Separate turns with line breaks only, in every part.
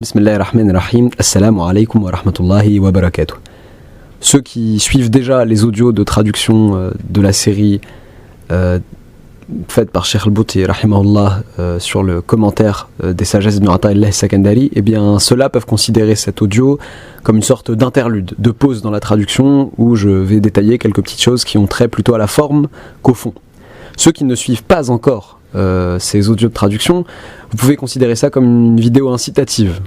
Bismillahirrahmanirrahim. Assalamu alaikum wa rahmatullahi wa barakatuh. Ceux qui suivent déjà les audios de traduction de la série faite par Cheikh Al-Bouti rahimahullah sur le commentaire des sagesses de Ata'illah Sakandari, eh bien ceux-là peuvent considérer cet audio comme une sorte d'interlude, de pause dans la traduction où je vais détailler quelques petites choses qui ont trait plutôt à la forme qu'au fond. Ceux qui ne suivent pas encore ces audios de traduction, vous pouvez considérer ça comme une vidéo incitative,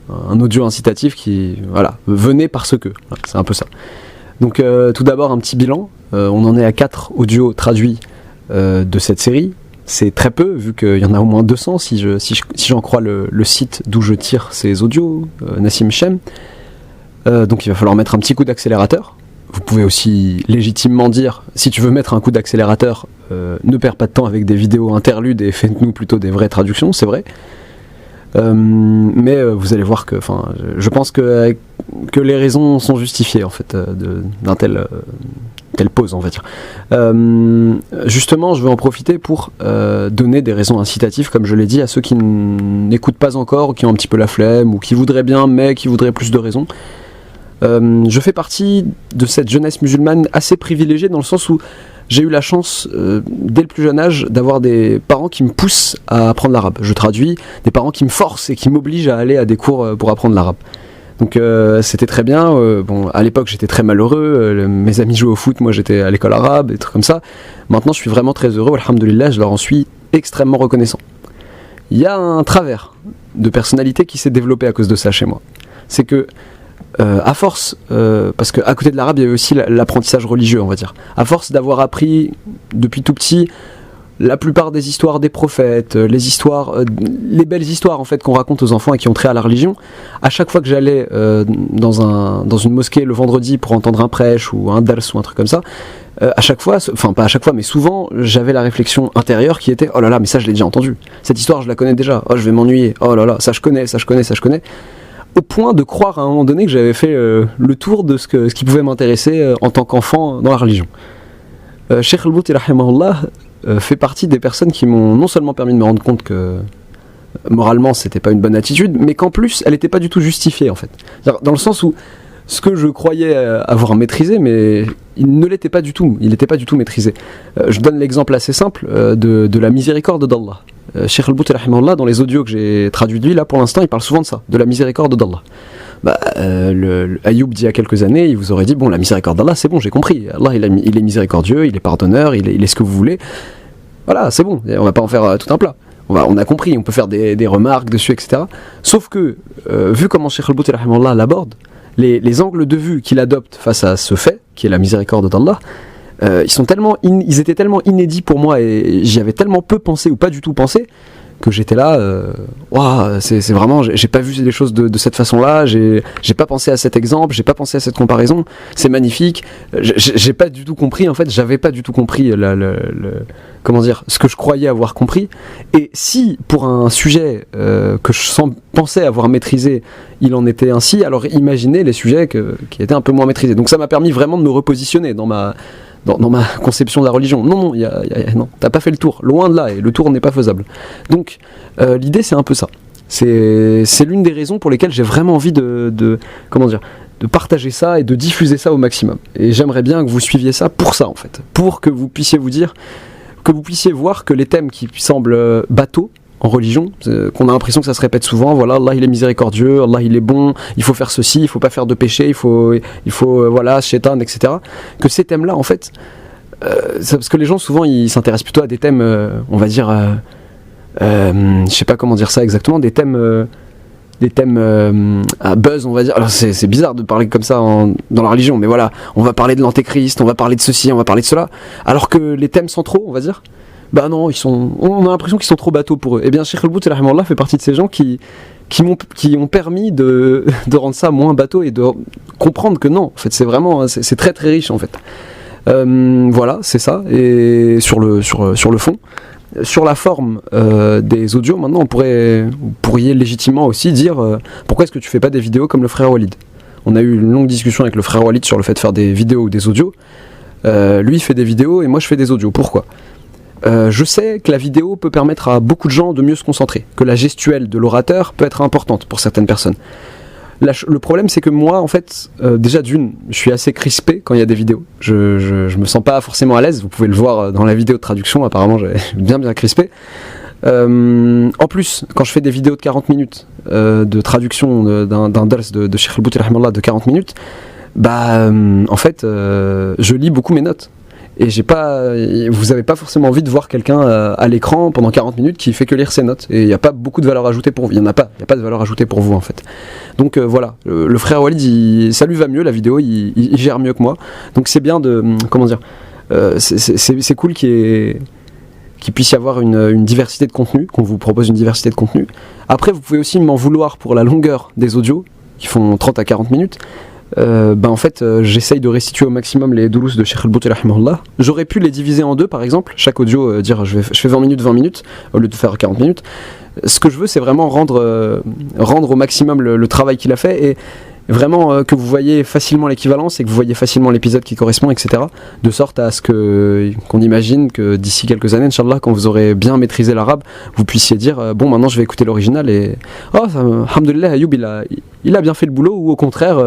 un audio incitatif qui, voilà, venez parce que, voilà, c'est un peu ça. Donc tout d'abord un petit bilan, on en est à 4 audios traduits de cette série. C'est très peu vu qu'il y en a au moins 200 si j'en crois le site d'où je tire ces audios, Nassim Shem. Donc il va falloir mettre un petit coup d'accélérateur. Vous pouvez aussi légitimement dire, si tu veux mettre un coup d'accélérateur, ne perds pas de temps avec des vidéos interludes et faites-nous plutôt des vraies traductions, c'est vrai. Mais vous allez voir que, je pense que les raisons sont justifiées en fait d'un telle pause, on va dire. Justement, je veux en profiter pour donner des raisons incitatives, comme je l'ai dit, à ceux qui n'écoutent pas encore, qui ont un petit peu la flemme ou qui voudraient bien, mais qui voudraient plus de raisons. Je fais partie de cette jeunesse musulmane assez privilégiée dans le sens où j'ai eu la chance, dès le plus jeune âge, d'avoir des parents qui me poussent à apprendre l'arabe. Je traduis, des parents qui me forcent et qui m'obligent à aller à des cours pour apprendre l'arabe. Donc c'était très bien. Bon, à l'époque j'étais très malheureux, mes amis jouaient au foot, moi j'étais à l'école arabe, des trucs comme ça. Maintenant je suis vraiment très heureux, alhamdoulilah, je leur en suis extrêmement reconnaissant. Il y a un travers de personnalité qui s'est développé à cause de ça chez moi. C'est que à force, parce qu'à côté de l'arabe il y avait aussi l'apprentissage religieux, on va dire. À force d'avoir appris depuis tout petit la plupart des histoires des prophètes, les les belles histoires en fait qu'on raconte aux enfants et qui ont trait à la religion, à chaque fois que j'allais dans une mosquée le vendredi pour entendre un prêche ou un dars ou un truc comme ça, à chaque fois, enfin pas à chaque fois mais souvent, j'avais la réflexion intérieure qui était oh là là mais ça je l'ai déjà entendu, cette histoire je la connais déjà, oh je vais m'ennuyer, oh là là ça je connais, au point de croire à un moment donné que j'avais fait le tour de ce qui pouvait m'intéresser en tant qu'enfant dans la religion. Cheikh Al-Bouti rahimahullah fait partie des personnes qui m'ont non seulement permis de me rendre compte que moralement c'était pas une bonne attitude, mais qu'en plus elle n'était pas du tout justifiée en fait. Dans le sens où ce que je croyais avoir maîtrisé, mais il ne l'était pas du tout, il n'était pas du tout maîtrisé. Je donne l'exemple assez simple de la miséricorde d'Allah. Cheikh Al-Bouti rahimahullah, dans les audios que j'ai traduits de lui, là pour l'instant il parle souvent de ça, de la miséricorde d'Allah. Ayoub d'il y a quelques années, il vous aurait dit bon la miséricorde d'Allah c'est bon, j'ai compris, Allah il est miséricordieux, il est pardonneur, il est ce que vous voulez, voilà c'est bon, on va pas en faire tout un plat, on a compris, on peut faire des remarques dessus etc. Sauf que vu comment Cheikh Al-Bouti rahimahullah l'aborde, les angles de vue qu'il adopte face à ce fait qui est la miséricorde d'Allah, ils étaient tellement inédits pour moi et j'y avais tellement peu pensé ou pas du tout pensé que j'étais là, c'est vraiment, j'ai pas vu les choses de cette façon-là, j'ai pas pensé à cet exemple, j'ai pas pensé à cette comparaison, c'est magnifique, j'ai pas du tout compris, en fait, j'avais pas du tout compris comment dire, ce que je croyais avoir compris, et si pour un sujet que je pensais avoir maîtrisé, il en était ainsi, alors imaginez les sujets qui étaient un peu moins maîtrisés. Donc ça m'a permis vraiment de me repositionner dans ma conception de la religion. Non, non, t'as pas fait le tour, loin de là, et le tour n'est pas faisable. Donc, l'idée c'est un peu ça. C'est l'une des raisons pour lesquelles j'ai vraiment envie de partager ça et de diffuser ça au maximum. Et j'aimerais bien que vous suiviez ça pour ça en fait, pour que vous puissiez voir que les thèmes qui semblent bateaux en religion, qu'on a l'impression que ça se répète souvent, voilà, Allah il est miséricordieux, Allah il est bon, il faut faire ceci, il faut pas faire de péché, il faut voilà, shaitan, etc. Que ces thèmes-là, en fait, parce que les gens souvent ils s'intéressent plutôt à des thèmes, on va dire, je sais pas comment dire ça exactement, des thèmes à buzz, on va dire. Alors c'est bizarre de parler comme ça dans la religion, mais voilà, on va parler de l'antéchrist, on va parler de ceci, on va parler de cela, alors que les thèmes centraux, on va dire, bah non, on a l'impression qu'ils sont trop bateaux pour eux. Et bien Cheikh Al-Bouti rahimahullah fait partie de ces gens qui m'ont permis de rendre ça moins bateau et de comprendre que non, en fait c'est vraiment, c'est très très riche en fait. Voilà, c'est ça. Et sur le fond, sur la forme des audios, maintenant vous pourriez légitimement aussi dire pourquoi est-ce que tu fais pas des vidéos comme le frère Walid. On a eu une longue discussion avec le frère Walid sur le fait de faire des vidéos ou des audios. Lui il fait des vidéos et moi je fais des audios. Pourquoi ? Je sais que la vidéo peut permettre à beaucoup de gens de mieux se concentrer, que la gestuelle de l'orateur peut être importante pour certaines personnes. Le problème, c'est que moi, en fait, déjà d'une, je suis assez crispé quand il y a des vidéos. Je me sens pas forcément à l'aise. Vous pouvez le voir dans la vidéo de traduction. Apparemment, j'ai bien crispé. En plus, quand je fais des vidéos de 40 minutes de traduction d'un dars de Cheikh El-Bouti rahimahullah de 40 minutes, en fait, je lis beaucoup mes notes. Et vous n'avez pas forcément envie de voir quelqu'un à l'écran pendant 40 minutes qui fait que lire ses notes. Et il n'y a pas beaucoup de valeur ajoutée pour vous. Il n'y a pas de valeur ajoutée pour vous en fait. Donc voilà, le frère Walid, ça lui va mieux, la vidéo, il gère mieux que moi. Donc c'est bien de... Comment dire c'est cool qu'il puisse y avoir une diversité de contenu, qu'on vous propose une diversité de contenu. Après, vous pouvez aussi m'en vouloir pour la longueur des audios, qui font 30 à 40 minutes. En fait, j'essaye de restituer au maximum les doulous de Cheikh El-Bouti rahimahullah. J'aurais pu les diviser en deux, par exemple, chaque audio dire je fais 20 minutes au lieu de faire 40 minutes. Ce que je veux, c'est vraiment rendre au maximum le travail qu'il a fait, et vraiment que vous voyez facilement l'équivalence et que vous voyez facilement l'épisode qui correspond, etc. De sorte à ce qu'on imagine que d'ici quelques années, Inch'Allah, quand vous aurez bien maîtrisé l'arabe, vous puissiez dire bon, maintenant je vais écouter l'original et alhamdoulilah, Ayoub il a bien fait le boulot, ou au contraire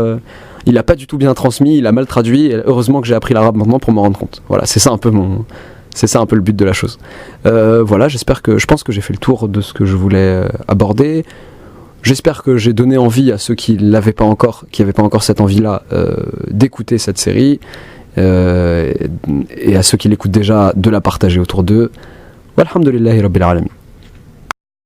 il a pas du tout bien transmis, il a mal traduit, et heureusement que j'ai appris l'arabe maintenant pour m'en rendre compte. Voilà, c'est ça un peu le but de la chose. Voilà, je pense que j'ai fait le tour de ce que je voulais aborder. J'espère que j'ai donné envie à ceux qui n'avaient pas encore cette envie-là d'écouter cette série, et à ceux qui l'écoutent déjà de la partager autour d'eux. Walhamdulillahi Rabbil Alamin.